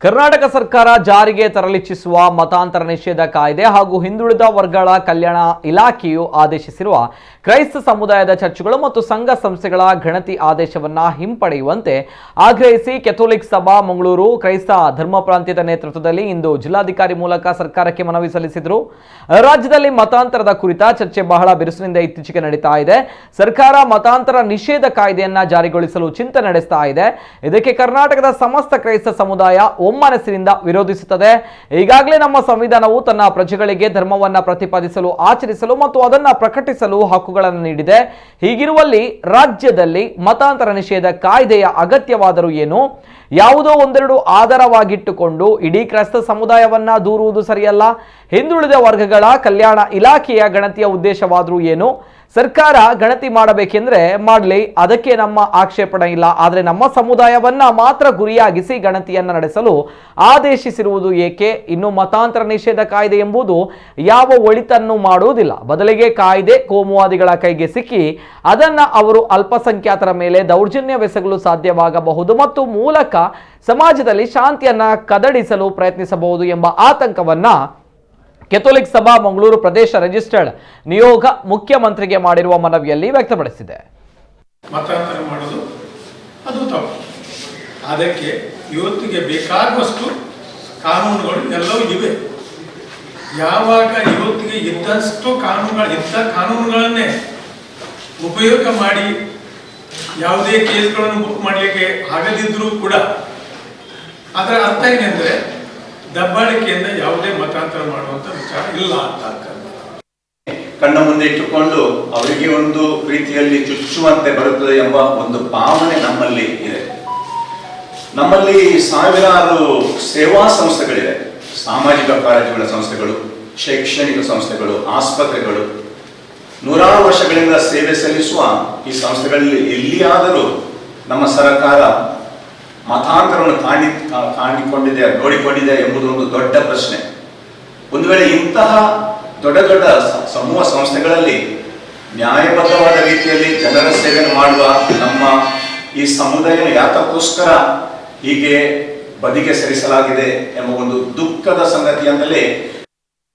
ಕರ್ನಾಟಕ ಸರ್ಕಾರ ಜಾರಿಗೆ ತರಲಿಚ್ಛಿಸುವ ಮತಾಂತರ ನಿಷೇಧ ಕಾಯ್ದೆ ಹಾಗೂ ಹಿಂದುಳಿದ ವರ್ಗಗಳ ಕಲ್ಯಾಣ ಇಲಾಖೆಯು ಆದೇಶಿಸಿರುವ ಕ್ರೈಸ್ತ ಸಮುದಾಯದ ಚರ್ಚ್ಗಳು ಮತ್ತು ಸಂಘ ಸಂಸ್ಥೆಗಳ ಗಣತಿ ಆದೇಶವನ್ನು ಹಿಂಪಡೆಯುವಂತೆ ಆಗ್ರಹಿಸಿ ಕೆಥೋಲಿಕ್ ಸಭಾ ಮಂಗಳೂರು ಕ್ರೈಸ್ತ ಧರ್ಮ ಪ್ರಾಂತ್ಯದ ನೇತೃತ್ವದಲ್ಲಿ ಇಂದು ಜಿಲ್ಲಾಧಿಕಾರಿ ಮೂಲಕ ಸರ್ಕಾರಕ್ಕೆ ಮನವಿ ಸಲ್ಲಿಸಿದರು. ರಾಜ್ಯದಲ್ಲಿ ಮತಾಂತರದ ಕುರಿತ ಚರ್ಚೆ ಬಹಳ ಬಿರುಸಿನಿಂದ ಇತ್ತೀಚೆಗೆ ನಡೀತಾ ಇದೆ. ಸರ್ಕಾರ ಮತಾಂತರ ನಿಷೇಧ ಕಾಯ್ದೆಯನ್ನ ಜಾರಿಗೊಳಿಸಲು ಚಿಂತನೆ ನಡೆಸ್ತಾ ಇದೆ. ಇದಕ್ಕೆ ಕರ್ನಾಟಕದ ಸಮಸ್ತ ಕ್ರೈಸ್ತ ಸಮುದಾಯ ಒಮ್ಮನಸ್ಸಿನಿಂದ ವಿರೋಧಿಸುತ್ತದೆ. ಈಗಾಗಲೇ ನಮ್ಮ ಸಂವಿಧಾನವು ತನ್ನ ಪ್ರಜೆಗಳಿಗೆ ಧರ್ಮವನ್ನ ಪ್ರತಿಪಾದಿಸಲು, ಆಚರಿಸಲು ಮತ್ತು ಅದನ್ನ ಪ್ರಕಟಿಸಲು ಹಕ್ಕುಗಳನ್ನು ನೀಡಿದೆ. ಹೀಗಿರುವಲ್ಲಿ ರಾಜ್ಯದಲ್ಲಿ ಮತಾಂತರ ನಿಷೇಧ ಕಾಯ್ದೆಯ ಅಗತ್ಯವಾದರೂ ಏನು? ಯಾವುದೋ ಒಂದೆರಡು ಆಧಾರವಾಗಿಟ್ಟುಕೊಂಡು ಇಡೀ ಕ್ರೈಸ್ತ ಸಮುದಾಯವನ್ನ ದೂರುವುದು ಸರಿಯಲ್ಲ. ಹಿಂದುಳಿದ ವರ್ಗಗಳ ಕಲ್ಯಾಣ ಇಲಾಖೆಯ ಗಣತಿಯ ಉದ್ದೇಶವಾದರೂ ಏನು? ಸರ್ಕಾರ ಗಣತಿ ಮಾಡಬೇಕೆಂದ್ರೆ ಮಾಡಲಿ, ಅದಕ್ಕೆ ನಮ್ಮ ಆಕ್ಷೇಪಣೆ ಇಲ್ಲ. ಆದರೆ ನಮ್ಮ ಸಮುದಾಯವನ್ನ ಮಾತ್ರ ಗುರಿಯಾಗಿಸಿ ಗಣತಿಯನ್ನ ನಡೆಸಲು ಆದೇಶಿಸಿರುವುದು ಏಕೆ? ಇನ್ನು ಮತಾಂತರ ನಿಷೇಧ ಕಾಯ್ದೆ ಎಂಬುದು ಯಾವ ಒಳಿತನ್ನು ಮಾಡುವುದಿಲ್ಲ. ಬದಲಿಗೆ ಕಾಯ್ದೆ ಕೋಮುವಾದಿಗಳ ಕೈಗೆ ಸಿಕ್ಕಿ ಅದನ್ನ ಅವರು ಅಲ್ಪಸಂಖ್ಯಾತರ ಮೇಲೆ ದೌರ್ಜನ್ಯವೆಸಗಲು ಸಾಧ್ಯವಾಗಬಹುದು ಮತ್ತು ಮೂಲಕ ಸಮಾಜದಲ್ಲಿ ಶಾಂತಿಯನ್ನ ಕದಡಿಸಲು ಪ್ರಯತ್ನಿಸಬಹುದು ಎಂಬ ಆತಂಕವನ್ನ ಕೆಥೋಲಿಕ್ ಸಭಾ ಮಂಗಳೂರು ಪ್ರದೇಶ ರಿಜಿಸ್ಟರ್ಡ್ ನಿಯೋಗ ಮುಖ್ಯಮಂತ್ರಿಗೆ ಮಾಡಿರುವ ಮನವಿಯಲ್ಲಿ ವ್ಯಕ್ತಪಡಿಸಿದೆ. ಮತಾಂತರ ಮಾಡೋದು ಅದು ತಪ್ಪು. ಅದಕ್ಕೆ ಇವತ್ತಿಗೆ ಬೇಕಾಗುವಷ್ಟು ಕಾನೂನುಗಳು ಎಲ್ಲವೂ ಇವೆ. ಯಾವಾಗ ಇವತ್ತಿಗೆ ಇದ್ದ ಕಾನೂನುಗಳನ್ನೇ ಉಪಯೋಗ ಮಾಡಿ ಯಾವುದೇ ಕೇಸ್ಗಳನ್ನು ಬುಕ್ ಮಾಡಲಿಕ್ಕೆ ಆಗದಿದ್ರೂ ಕೂಡ ಅದರ ಅರ್ಥ ಏನೆಂದರೆ ದಬ್ಬಾಳಿಕೆಯಿಂದ ಯಾವುದೇ ಮತಾಂತರ ಮಾಡುವಂತ ವಿಚಾರ ಇಲ್ಲ ಅಂತ ಕಣ್ಣ ಮುಂದೆ ಇಟ್ಟುಕೊಂಡು ಅವರಿಗೆ ಒಂದು ರೀತಿಯಲ್ಲಿ ಚುಚ್ಚುವಂತೆ ಬರುತ್ತದೆ ಎಂಬ ಒಂದು ಭಾವನೆ ನಮ್ಮಲ್ಲಿ ಇದೆ. ನಮ್ಮಲ್ಲಿ ಸಾವಿರಾರು ಸೇವಾ ಸಂಸ್ಥೆಗಳಿವೆ, ಸಾಮಾಜಿಕ ಕಾಳಜಿಗಳ ಸಂಸ್ಥೆಗಳು, ಶೈಕ್ಷಣಿಕ ಸಂಸ್ಥೆಗಳು, ಆಸ್ಪತ್ರೆಗಳು, ನೂರಾರು ವರ್ಷಗಳಿಂದ ಸೇವೆ ಸಲ್ಲಿಸುವ ಈ ಸಂಸ್ಥೆಗಳಲ್ಲಿ ಎಲ್ಲಿಯಾದರೂ ನಮ್ಮ ಸರ್ಕಾರ ಮತಾಂತರವನ್ನು ಕಾಣಿಕೊಂಡಿದೆ, ನೋಡಿಕೊಂಡಿದೆ ಎಂಬುದು ಒಂದು ದೊಡ್ಡ ಪ್ರಶ್ನೆ. ಒಂದು ವೇಳೆ ಇಂತಹ ದೊಡ್ಡ ದೊಡ್ಡ ಸಮೂಹ ಸಂಸ್ಥೆಗಳಲ್ಲಿ ನ್ಯಾಯಬದ್ಧವಾದ ರೀತಿಯಲ್ಲಿ ಜನರ ಸೇವೆಯನ್ನು ಮಾಡುವ ನಮ್ಮ ಈ ಸಮುದಾಯ ಯಾತಕ್ಕೋಸ್ಕರ ಹೀಗೆ ಬದಿಗೆ ಸರಿಸಲಾಗಿದೆ ಎಂಬ ಒಂದು ದುಃಖದ ಸಂಗತಿಯಿಂದಲೇ